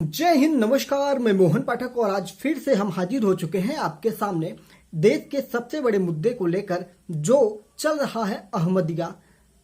जय हिंद, नमस्कार। मैं मोहन पाठक और आज फिर से हम हाजिर हो चुके हैं आपके सामने देश के सबसे बड़े मुद्दे को लेकर, जो चल रहा है अहमदिया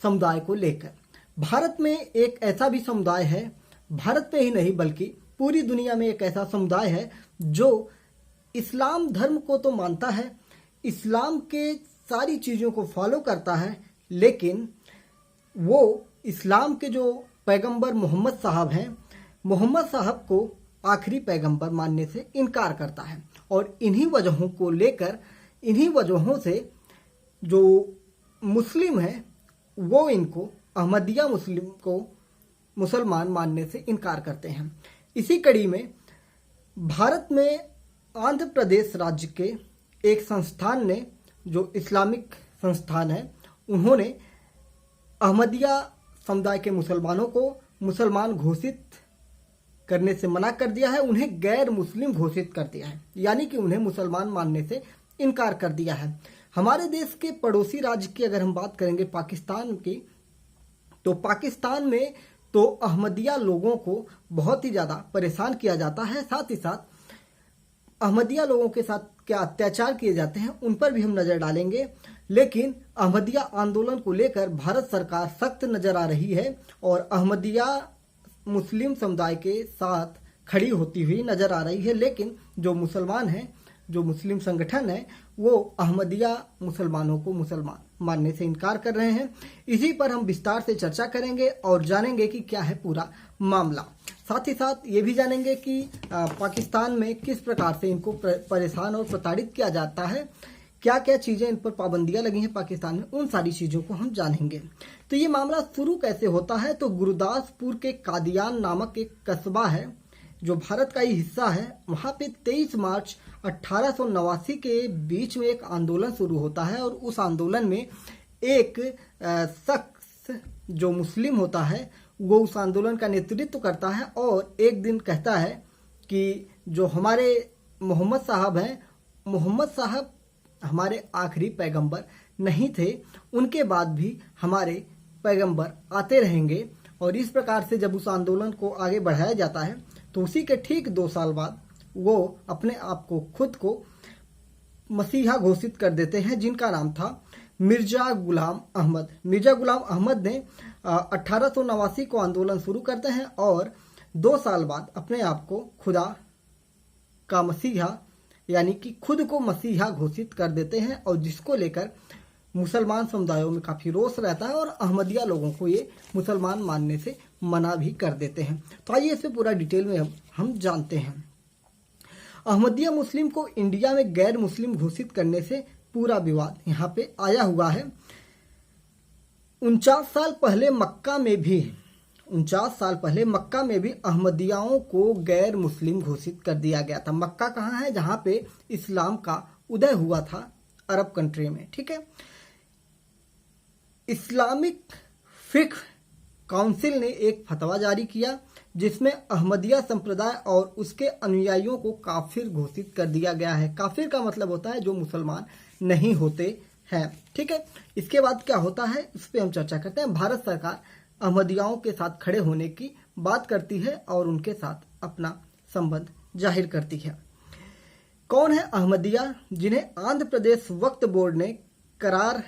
समुदाय को लेकर। भारत में एक ऐसा भी समुदाय है, भारत में ही नहीं बल्कि पूरी दुनिया में एक ऐसा समुदाय है जो इस्लाम धर्म को तो मानता है, इस्लाम के सारी चीज़ों को फॉलो करता है, लेकिन वो इस्लाम के जो पैगंबर मोहम्मद साहब हैं, मोहम्मद साहब को आखिरी पैगंबर मानने से इनकार करता है। और इन्हीं वजहों को लेकर, इन्हीं वजहों से जो मुस्लिम हैं वो इनको अहमदिया मुस्लिम को मुसलमान मानने से इनकार करते हैं। इसी कड़ी में भारत में आंध्र प्रदेश राज्य के एक संस्थान ने, जो इस्लामिक संस्थान है, उन्होंने अहमदिया समुदाय के मुसलमानों को मुसलमान घोषित करने से मना कर दिया है, उन्हें गैर मुस्लिम घोषित कर दिया है, यानी कि उन्हें मुसलमान मानने से इनकार कर दिया है। हमारे देश के पड़ोसी राज्य की अगर हम बात करेंगे पाकिस्तान की, तो पाकिस्तान में तो अहमदिया लोगों को बहुत ही ज़्यादा परेशान किया जाता है। साथ ही साथ अहमदिया लोगों के साथ क्या अत्याचार किए जाते हैं उन पर भी हम नज़र डालेंगे। लेकिन अहमदिया आंदोलन को लेकर भारत सरकार सख्त नज़र आ रही है और अहमदिया मुस्लिम समुदाय के साथ खड़ी होती हुई नजर आ रही है। लेकिन जो मुसलमान हैं, जो मुस्लिम संगठन है, वो अहमदिया मुसलमानों को मुसलमान मानने से इनकार कर रहे हैं। इसी पर हम विस्तार से चर्चा करेंगे और जानेंगे कि क्या है पूरा मामला। साथ ही साथ ये भी जानेंगे कि पाकिस्तान में किस प्रकार से इनको परेशान और प्रताड़ित किया जाता है, क्या क्या चीज़ें इन पर पाबंदियां लगी हैं पाकिस्तान में, उन सारी चीज़ों को हम जानेंगे। तो ये मामला शुरू कैसे होता है, तो गुरदासपुर के कादियान नामक एक कस्बा है जो भारत का ही हिस्सा है। वहाँ पे 23 मार्च 1889 के बीच में एक आंदोलन शुरू होता है और उस आंदोलन में एक शख्स जो मुस्लिम होता है वो उस आंदोलन का नेतृत्व करता है और एक दिन कहता है कि जो हमारे मोहम्मद साहब हैं, मोहम्मद साहब हमारे आखिरी पैगंबर नहीं थे, उनके बाद भी हमारे पैगंबर आते रहेंगे। और इस प्रकार से जब उस आंदोलन को आगे बढ़ाया जाता है तो उसी के ठीक 2 साल बाद वो अपने आप को, खुद को मसीहा घोषित कर देते हैं, जिनका नाम था मिर्जा गुलाम अहमद। मिर्जा गुलाम अहमद ने 1889 को आंदोलन शुरू करते हैं और 2 साल बाद अपने आप को खुदा का मसीहा, यानी कि खुद को मसीहा घोषित कर देते हैं, और जिसको लेकर मुसलमान समुदायों में काफ़ी रोष रहता है और अहमदिया लोगों को ये मुसलमान मानने से मना भी कर देते हैं। तो आइए इसे पूरा डिटेल में हम जानते हैं। अहमदिया मुस्लिम को इंडिया में गैर मुस्लिम घोषित करने से पूरा विवाद यहाँ पे आया हुआ है। 49 साल पहले मक्का में भी अहमदियाओं को गैर मुस्लिम घोषित कर दिया गया था। मक्का कहाँ है? जहाँ पे इस्लाम का उदय हुआ था, अरब कंट्री में। ठीक है, इस्लामिक फिक्ह काउंसिल ने एक फतवा जारी किया जिसमें अहमदिया संप्रदाय और उसके अनुयायियों को काफिर घोषित कर दिया गया है। काफिर का मतलब होता है जो मुसलमान नहीं होते हैं। ठीक है, इसके बाद क्या होता है इस पर हम चर्चा करते हैं। भारत सरकार अहमदियाओं के साथ खड़े होने की बात करती है और उनके साथ अपना संबंध जाहिर करती है। कौन है अहमदिया, जिन्हें आंध्र प्रदेश वक्फ बोर्ड ने करार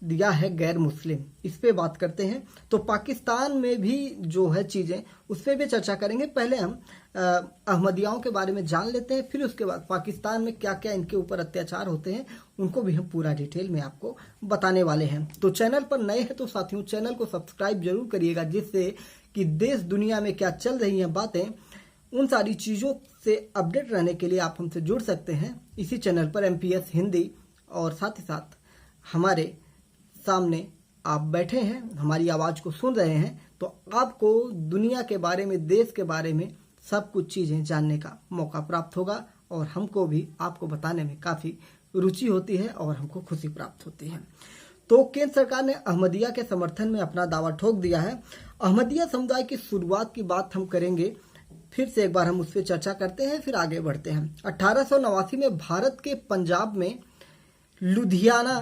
दिया है गैर मुस्लिम? इस पे बात करते हैं। तो पाकिस्तान में भी जो है चीज़ें, उस पर भी चर्चा करेंगे। पहले हम अहमदियाओं के बारे में जान लेते हैं, फिर उसके बाद पाकिस्तान में क्या क्या इनके ऊपर अत्याचार होते हैं उनको भी हम पूरा डिटेल में आपको बताने वाले हैं। तो चैनल पर नए हैं तो साथियों चैनल को सब्सक्राइब जरूर करिएगा, जिससे कि देश दुनिया में क्या चल रही हैं बातें, उन सारी चीज़ों से अपडेट रहने के लिए आप हमसे जुड़ सकते हैं इसी चैनल पर MPS हिंदी। और साथ ही साथ हमारे सामने आप बैठे हैं, हमारी आवाज़ को सुन रहे हैं, तो आपको दुनिया के बारे में, देश के बारे में सब कुछ चीज़ें जानने का मौका प्राप्त होगा और हमको भी आपको बताने में काफ़ी रुचि होती है और हमको खुशी प्राप्त होती है। तो केंद्र सरकार ने अहमदिया के समर्थन में अपना दावा ठोक दिया है। अहमदिया समुदाय की शुरुआत की बात हम करेंगे, फिर से एक बार हम उस पर चर्चा करते हैं, फिर आगे बढ़ते हैं। 1889 में भारत के पंजाब में लुधियाना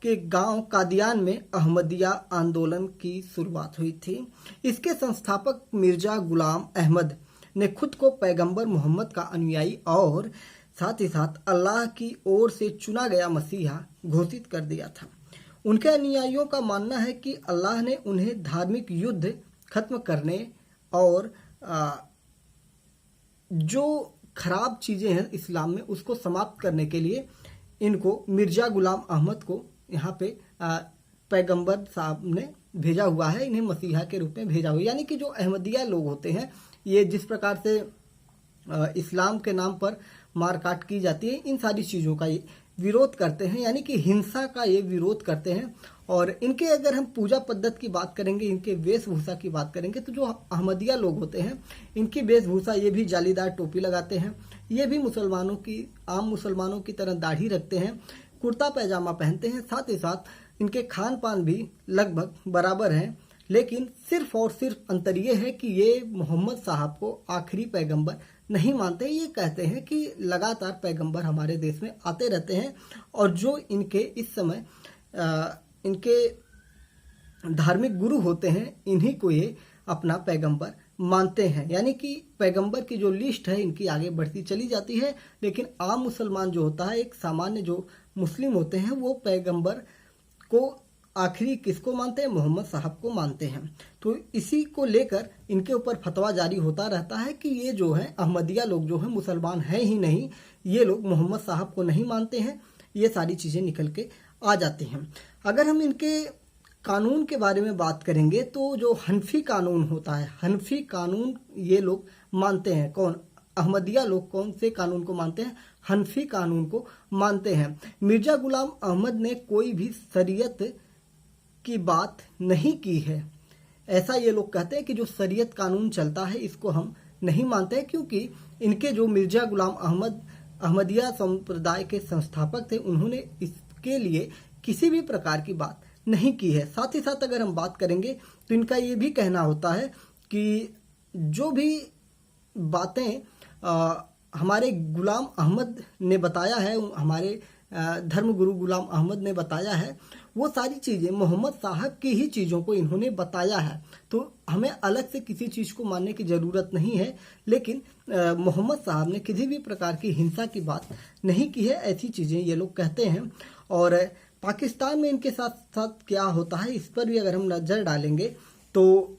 के गांव कादियान में अहमदिया आंदोलन की शुरुआत हुई थी। इसके संस्थापक मिर्जा गुलाम अहमद ने खुद को पैगंबर मोहम्मद का अनुयायी और साथ ही साथ अल्लाह की ओर से चुना गया मसीहा घोषित कर दिया था। उनके अनुयायियों का मानना है कि अल्लाह ने उन्हें धार्मिक युद्ध खत्म करने और जो खराब चीज़ें हैं इस्लाम में उसको समाप्त करने के लिए इनको मिर्जा गुलाम अहमद को यहाँ पे पैगंबर साहब ने भेजा हुआ है, इन्हें मसीहा के रूप में भेजा हुआ है। यानी कि जो अहमदिया लोग होते हैं ये जिस प्रकार से इस्लाम के नाम पर मारकाट की जाती है, इन सारी चीज़ों का ये विरोध करते हैं, यानी कि हिंसा का ये विरोध करते हैं। और इनके अगर हम पूजा पद्धति की बात करेंगे, इनके वेशभूषा की बात करेंगे, तो जो अहमदिया लोग होते हैं इनकी वेशभूषा ये भी जालीदार टोपी लगाते हैं, ये भी मुसलमानों की आम मुसलमानों की तरह दाढ़ी रखते हैं, कुर्ता पैजामा पहनते हैं। साथ ही साथ इनके खान पान भी लगभग बराबर हैं, लेकिन सिर्फ और सिर्फ अंतर ये है कि ये मोहम्मद साहब को आखिरी पैगंबर नहीं मानते। ये कहते हैं कि लगातार पैगंबर हमारे देश में आते रहते हैं और जो इनके इस समय इनके धार्मिक गुरु होते हैं इन्हीं को ये अपना पैगंबर मानते हैं। यानी कि पैगंबर की जो लिस्ट है इनकी आगे बढ़ती चली जाती है, लेकिन आम मुसलमान जो होता है, एक सामान्य जो मुस्लिम होते हैं, वो पैगंबर को आखिरी किसको मानते हैं? मोहम्मद साहब को मानते हैं। तो इसी को लेकर इनके ऊपर फतवा जारी होता रहता है कि ये जो है अहमदिया लोग जो है मुसलमान हैं ही नहीं, ये लोग मोहम्मद साहब को नहीं मानते हैं। ये सारी चीज़ें निकल के आ जाती हैं। अगर हम इनके कानून के बारे में बात करेंगे तो जो हनफी कानून होता है, हनफी कानून ये लोग मानते हैं। कौन? अहमदिया लोग कौन से कानून को मानते हैं? हनफी कानून को मानते हैं। मिर्जा गुलाम अहमद ने कोई भी शरीयत की बात नहीं की है। ऐसा ये लोग कहते हैं कि जो शरीयत कानून चलता है इसको हम नहीं मानते हैं, क्योंकि इनके जो मिर्जा गुलाम अहमद अहमदिया संप्रदाय के संस्थापक थे, उन्होंने इसके लिए किसी भी प्रकार की बात नहीं की है। साथ ही साथ अगर हम बात करेंगे तो इनका ये भी कहना होता है कि जो भी बातें हमारे गुलाम अहमद ने बताया है, हमारे धर्मगुरु गुलाम अहमद ने बताया है, वो सारी चीज़ें मोहम्मद साहब की ही चीज़ों को इन्होंने बताया है। तो हमें अलग से किसी चीज़ को मानने की ज़रूरत नहीं है। लेकिन मोहम्मद साहब ने किसी भी प्रकार की हिंसा की बात नहीं की है, ऐसी चीज़ें ये लोग कहते हैं। और पाकिस्तान में इनके साथ साथ क्या होता है इस पर भी अगर हम नज़र डालेंगे तो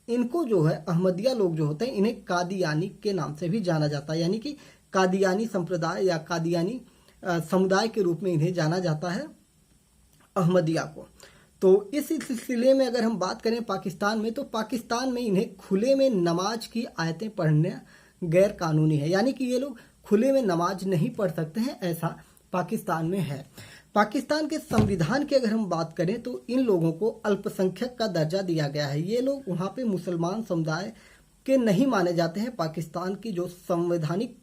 इनको जो है अहमदिया लोग जो होते हैं इन्हें कादियानी के नाम से भी जाना जाता है। यानी कि कादियानी संप्रदाय या कादियानी समुदाय के रूप में इन्हें जाना जाता है, अहमदिया को। तो इस सिलसिले में अगर हम बात करें पाकिस्तान में, तो पाकिस्तान में इन्हें खुले में नमाज की आयतें पढ़ना गैर कानूनी है। यानी कि ये लोग खुले में नमाज नहीं पढ़ सकते हैं, ऐसा पाकिस्तान में है। पाकिस्तान के संविधान की अगर हम बात करें तो इन लोगों को अल्पसंख्यक का दर्जा दिया गया है। ये लोग वहाँ पे मुसलमान समुदाय के नहीं माने जाते हैं। पाकिस्तान की जो संवैधानिक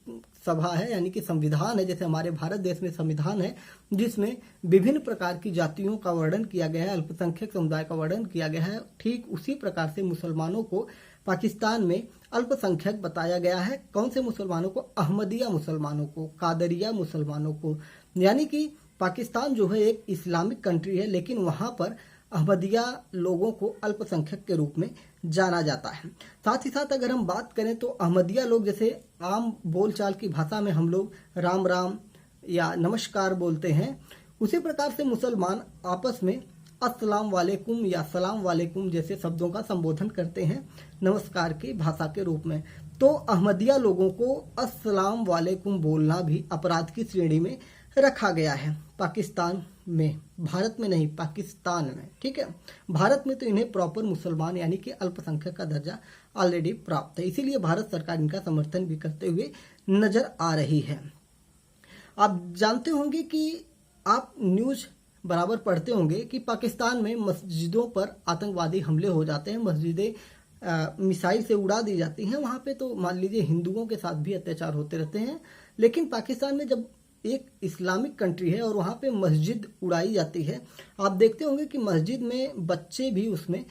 सभा है, यानी कि संविधान है, जैसे हमारे भारत देश में संविधान है जिसमें विभिन्न प्रकार की जातियों का वर्णन किया गया है, अल्पसंख्यक समुदाय का वर्णन किया गया है, ठीक उसी प्रकार से मुसलमानों को पाकिस्तान में अल्पसंख्यक बताया गया है। कौन से मुसलमानों को? अहमदिया मुसलमानों को, कादरिया मुसलमानों को। यानी कि पाकिस्तान जो है एक इस्लामिक कंट्री है, लेकिन वहाँ पर अहमदिया लोगों को अल्पसंख्यक के रूप में जाना जाता है। साथ ही साथ अगर हम बात करें तो अहमदिया लोग, जैसे आम बोलचाल की भाषा में हम लोग राम राम या नमस्कार बोलते हैं, उसी प्रकार से मुसलमान आपस में अस्सलाम वालेकुम या सलाम वालेकुम जैसे शब्दों का संबोधन करते हैं नमस्कार की भाषा के रूप में। तो अहमदिया लोगों को अस्सलाम वालेकुम बोलना भी अपराध की श्रेणी में रखा गया है पाकिस्तान में, भारत में नहीं, पाकिस्तान में। ठीक है, भारत में तो इन्हें प्रॉपर मुसलमान यानी कि अल्पसंख्यक का दर्जा ऑलरेडी प्राप्त है, इसीलिए भारत सरकार इनका समर्थन भी करते हुए नजर आ रही है। आप जानते होंगे कि आप न्यूज बराबर पढ़ते होंगे कि पाकिस्तान में मस्जिदों पर आतंकवादी हमले हो जाते हैं, मस्जिदें मिसाइल से उड़ा दी जाती हैं। वहाँ पे तो मान लीजिए हिंदुओं के साथ भी अत्याचार होते रहते हैं। लेकिन पाकिस्तान में जब एक इस्लामिक कंट्री है और वहाँ पे मस्जिद उड़ाई जाती है, आप देखते होंगे कि मस्जिद में बच्चे भी उसमें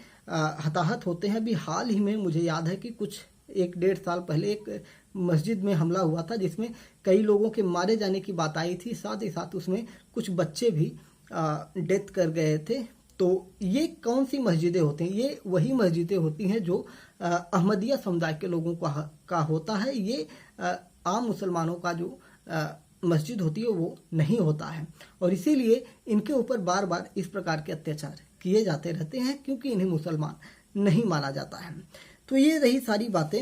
हताहत होते हैं। अभी हाल ही में मुझे याद है कि कुछ 1-1.5 साल पहले एक मस्जिद में हमला हुआ था जिसमें कई लोगों के मारे जाने की बात आई थी, साथ ही साथ उसमें कुछ बच्चे भी डेथ कर गए थे। तो ये कौन सी मस्जिदें होती हैं? ये वही मस्जिदें होती हैं जो अहमदिया समुदाय के लोगों का होता है। ये आम मुसलमानों का जो मस्जिद होती है वो नहीं होता है, और इसीलिए इनके ऊपर बार बार इस प्रकार के अत्याचार किए जाते रहते हैं, क्योंकि इन्हें मुसलमान नहीं माना जाता है। तो ये रही सारी बातें।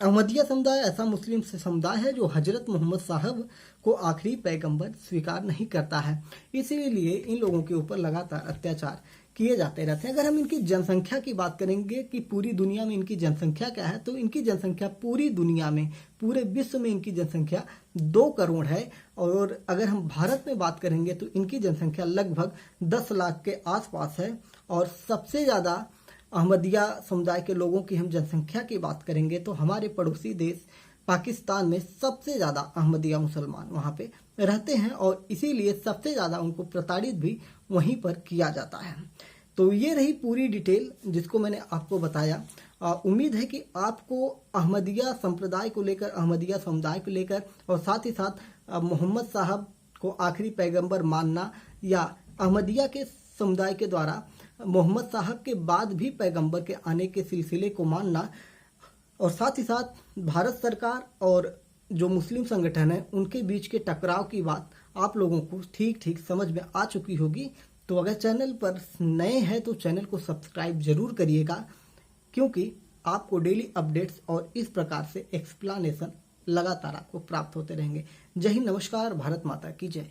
अहमदिया समुदाय ऐसा मुस्लिम समुदाय है जो हजरत मोहम्मद साहब को आखिरी पैगंबर स्वीकार नहीं करता है, इसीलिए इन लोगों के ऊपर लगातार अत्याचार किए जाते रहते हैं। अगर हम इनकी जनसंख्या की बात करेंगे कि पूरी दुनिया में इनकी जनसंख्या क्या है, तो इनकी जनसंख्या पूरी दुनिया में, पूरे विश्व में इनकी जनसंख्या 2 करोड़ है। और अगर हम भारत में बात करेंगे तो इनकी जनसंख्या लगभग 10 लाख के आसपास है। और सबसे ज़्यादा अहमदिया समुदाय के लोगों की हम जनसंख्या की बात करेंगे तो हमारे पड़ोसी देश पाकिस्तान में सबसे ज़्यादा अहमदिया मुसलमान वहाँ पे रहते हैं, और इसीलिए सबसे ज़्यादा उनको प्रताड़ित भी वहीं पर किया जाता है। तो ये रही पूरी डिटेल जिसको मैंने आपको बताया। उम्मीद है कि आपको अहमदिया संप्रदाय को लेकर, अहमदिया समुदाय को लेकर, और साथ ही साथ मोहम्मद साहब को आखिरी पैगंबर मानना, या अहमदिया के समुदाय के द्वारा मोहम्मद साहब के बाद भी पैगंबर के आने के सिलसिले को मानना, और साथ ही साथ भारत सरकार और जो मुस्लिम संगठन है उनके बीच के टकराव की बात आप लोगों को ठीक ठीक समझ में आ चुकी होगी। तो अगर चैनल पर नए हैं तो चैनल को सब्सक्राइब जरूर करिएगा, क्योंकि आपको डेली अपडेट्स और इस प्रकार से एक्सप्लेनेशन लगातार आपको प्राप्त होते रहेंगे। जय हिंद, नमस्कार, भारत माता की जय।